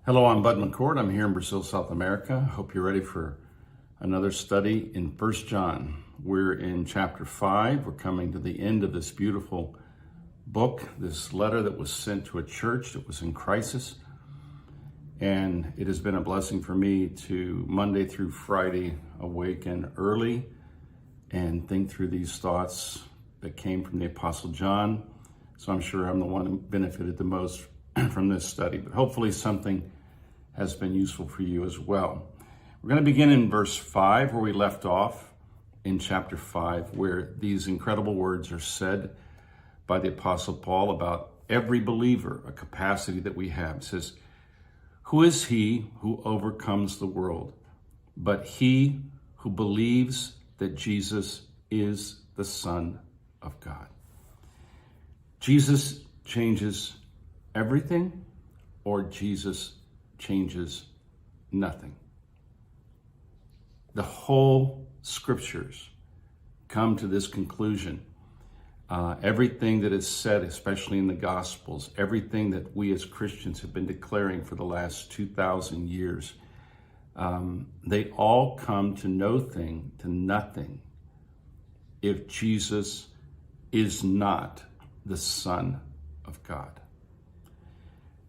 Hello, I'm Bud McCord. I'm here in Brazil, South America. Hope you're ready for another study in 1 John. We're in chapter 5. We're coming to the end of this beautiful book, this letter that was sent to a church that was in crisis. And it has been a blessing for me to Monday through Friday awaken early and think through these thoughts that came from the Apostle John. So I'm sure I'm the one who benefited the most from this study, but hopefully something has been useful for you as well. We're going to begin in verse 5, where we left off in chapter 5, where these incredible words are said by the Apostle Paul about every believer, a capacity that we have. It says, "Who is he who overcomes the world, but he who believes that Jesus is the Son of God?" Jesus changes everything, or Jesus changes nothing. The whole scriptures come to this conclusion. Everything that is said, especially in the Gospels, everything that we as Christians have been declaring for the last 2,000 years, they all come to nothing if Jesus is not the Son of God.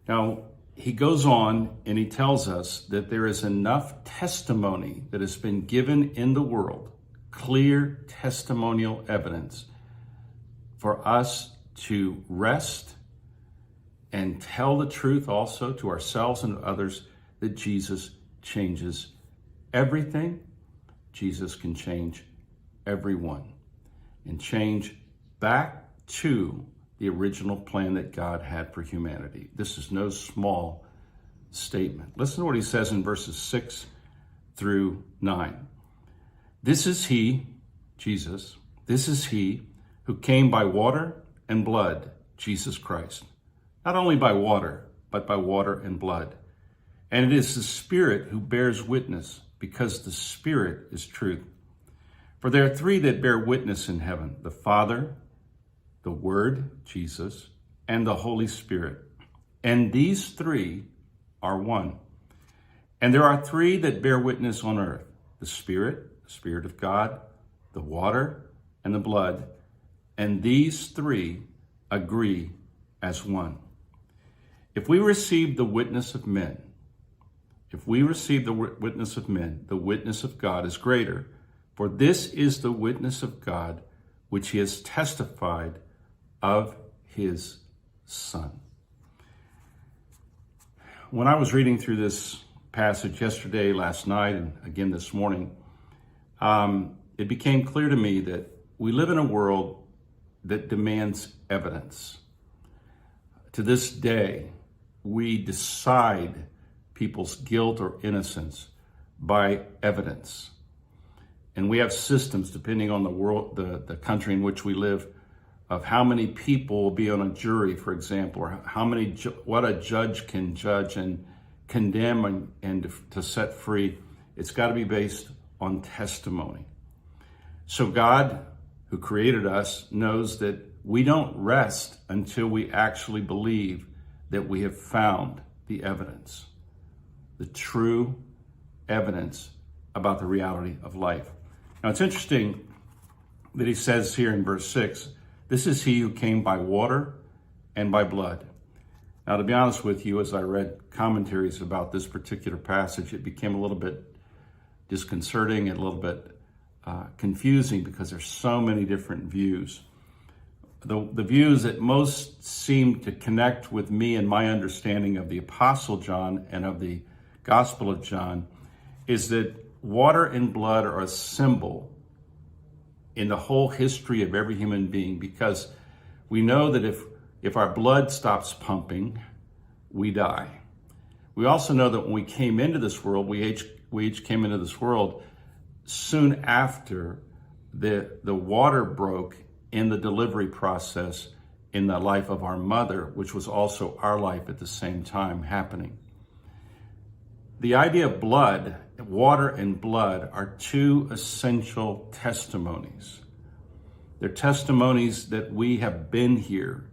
Now, he goes on and he tells us that there is enough testimony that has been given in the world, clear testimonial evidence, for us to rest and tell the truth also to ourselves and others that Jesus changes everything. Jesus can change everyone and change back to the original plan that God had for humanity. This is no small statement. Listen to what he says in verses 6 through 9. "This is he," Jesus, "this is he who came by water and blood, Jesus Christ. Not only by water, but by water and blood. And it is the Spirit who bears witness, because the Spirit is truth. For there are three that bear witness in heaven, the Father, the Word, Jesus, and the Holy Spirit. And these three are one. And there are three that bear witness on earth, the Spirit of God, the water, and the blood. And these three agree as one. If we receive the witness of men, the witness of God is greater. For this is the witness of God, which he has testified of his Son." When I was reading through this passage yesterday, last night, and again this morning, it became clear to me that we live in a world that demands evidence. To this day, we decide people's guilt or innocence by evidence. And we have systems, depending on the world, the country in which we live, of how many people will be on a jury, for example, or what a judge can judge and condemn and to set free. It's got to be based on testimony. So God, who created us, knows that we don't rest until we actually believe that we have found the evidence, the true evidence about the reality of life. Now, it's interesting that he says here in verse 6, "This is he who came by water and by blood." Now, to be honest with you, as I read commentaries about this particular passage, it became a little bit disconcerting and a little bit confusing, because there's so many different views. The views that most seem to connect with me and my understanding of the Apostle John and of the Gospel of John is that water and blood are a symbol in the whole history of every human being, because we know that if our blood stops pumping, we die. We also know that when we came into this world, we each came into this world soon after the water broke in the delivery process in the life of our mother, which was also our life at the same time happening. The idea of blood, water and blood, are two essential testimonies. They're testimonies that we have been here.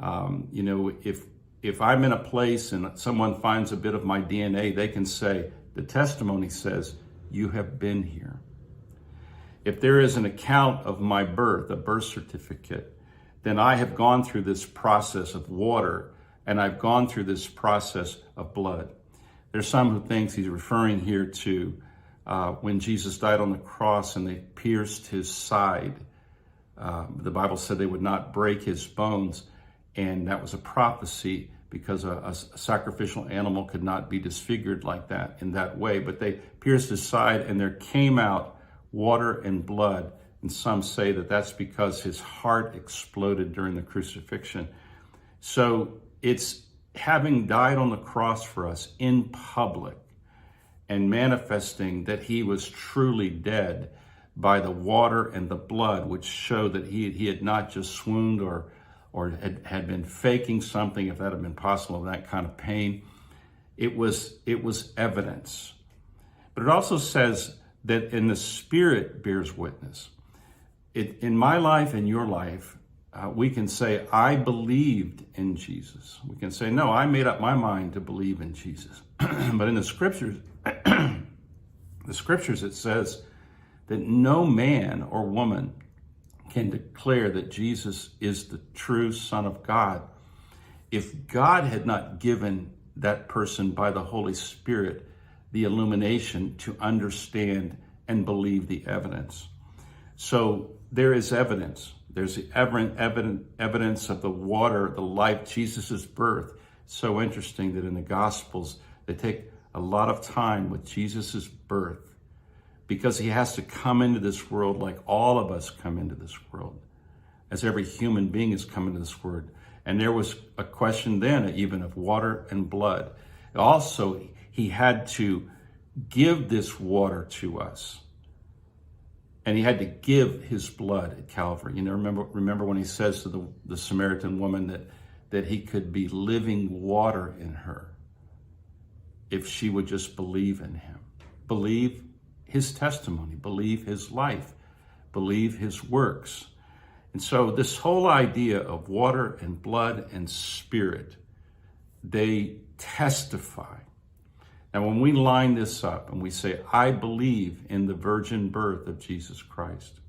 If if I'm in a place and someone finds a bit of my DNA, they can say, the testimony says, you have been here. If there is an account of my birth, a birth certificate, then I have gone through this process of water and I've gone through this process of blood. There's some who think he's referring here to when Jesus died on the cross and they pierced his side. The Bible said they would not break his bones, and that was a prophecy because a sacrificial animal could not be disfigured like that in that way. But they pierced his side and there came out water and blood. And some say that that's because his heart exploded during the crucifixion. So it's having died on the cross for us in public and manifesting that he was truly dead by the water and the blood, which show that he had not just swooned or had been faking something, if that had been possible, that kind of pain. It was evidence. But it also says that in the Spirit bears witness. In my life and your life, we can say, I believed in Jesus. We can say, no, I made up my mind to believe in Jesus. But in the scriptures, it says that no man or woman can declare that Jesus is the true Son of God if God had not given that person by the Holy Spirit the illumination to understand and believe the evidence. So there is evidence. There's the evidence of the water, the life, Jesus' birth. So interesting that in the Gospels, they take a lot of time with Jesus' birth because he has to come into this world like all of us come into this world, as every human being has come into this world. And there was a question then even of water and blood. Also, he had to give this water to us. And he had to give his blood at Calvary. You know, remember when he says to the Samaritan woman that he could be living water in her if she would just believe in him. Believe his testimony, believe his life, believe his works. And so this whole idea of water and blood and spirit, they testify. Now, when we line this up and we say, I believe in the virgin birth of Jesus Christ,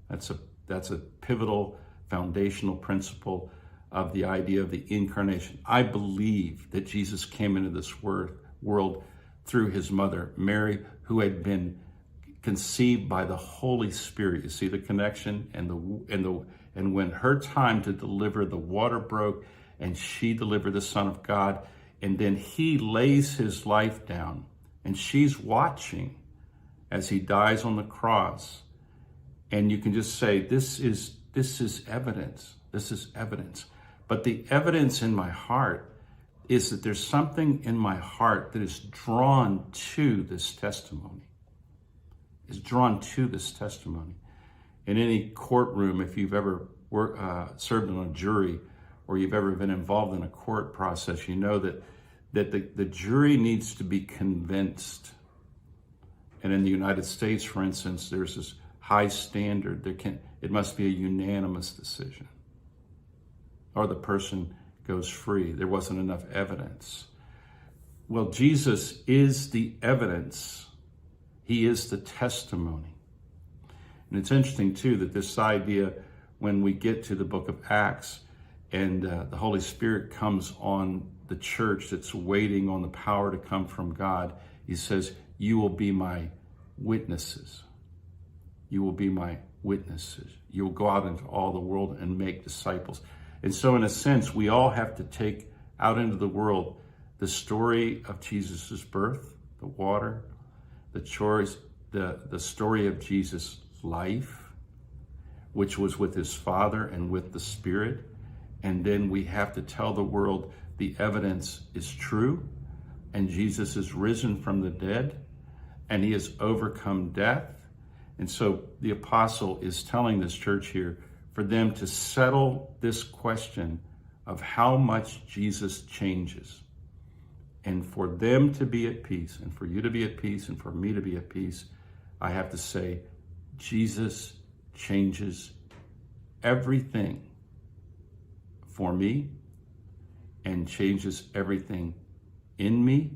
that's a pivotal, foundational principle of the idea of the incarnation. I believe that Jesus came into this world through his mother, Mary, who had been conceived by the Holy Spirit. You see the connection? And when her time to deliver, the water broke and she delivered the Son of God. And then he lays his life down and she's watching as he dies on the cross. And you can just say, this is evidence. This is evidence. But the evidence in my heart is that there's something in my heart that is drawn to this testimony. Is drawn to this testimony. In any courtroom, if you've ever served on a jury or you've ever been involved in a court process, you know that the jury needs to be convinced. And in the United States, for instance, there's this high standard. It must be a unanimous decision, or the person goes free. There wasn't enough evidence. Well, Jesus is the evidence. He is the testimony. And it's interesting, too, that this idea, when we get to the book of Acts and the Holy Spirit comes on the church that's waiting on the power to come from God, he says, you will be my witnesses. You will be my witnesses. You will go out into all the world and make disciples. And so in a sense, we all have to take out into the world the story of Jesus' birth, the water, the story of Jesus' life, which was with his Father and with the Spirit. And then we have to tell the world the evidence is true, and Jesus is risen from the dead, and he has overcome death. And so the apostle is telling this church here for them to settle this question of how much Jesus changes. And for them to be at peace, and for you to be at peace, and for me to be at peace, I have to say, Jesus changes everything for me and changes everything in me,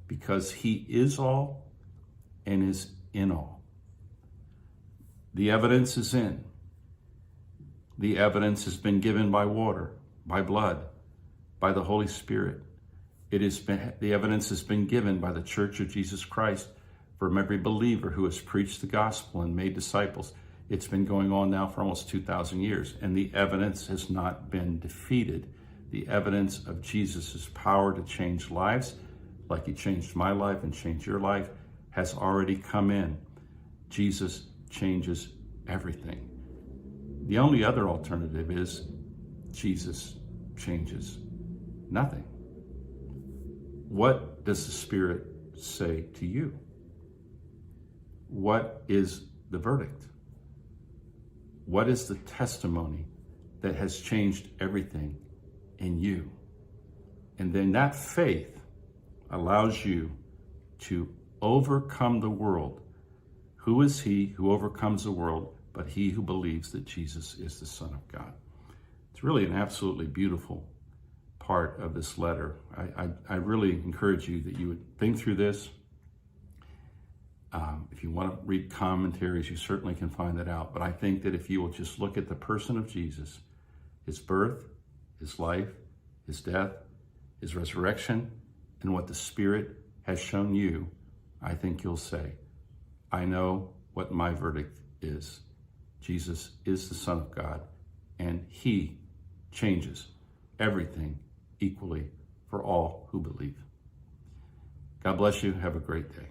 because he is all and is in all. The evidence is in. The evidence has been given by water, by blood, by the Holy Spirit. The evidence has been given by the Church of Jesus Christ from every believer who has preached the gospel and made disciples. It's been going on now for almost 2,000 years, and the evidence has not been defeated. The evidence of Jesus' power to change lives, like he changed my life and changed your life, has already come in. Jesus changes everything. The only other alternative is Jesus changes nothing. What does the Spirit say to you? What is the verdict? What is the testimony that has changed everything in you? And then that faith allows you to overcome the world. Who is he who overcomes the world but he who believes that Jesus is the Son of God? It's really an absolutely beautiful part of this letter. I really encourage you that you would think through this. If you want to read commentaries, you certainly can find that out. But I think that if you will just look at the person of Jesus, his birth, his life, his death, his resurrection, and what the Spirit has shown you, I think you'll say, I know what my verdict is. Jesus is the Son of God, and he changes everything equally for all who believe. God bless you. Have a great day.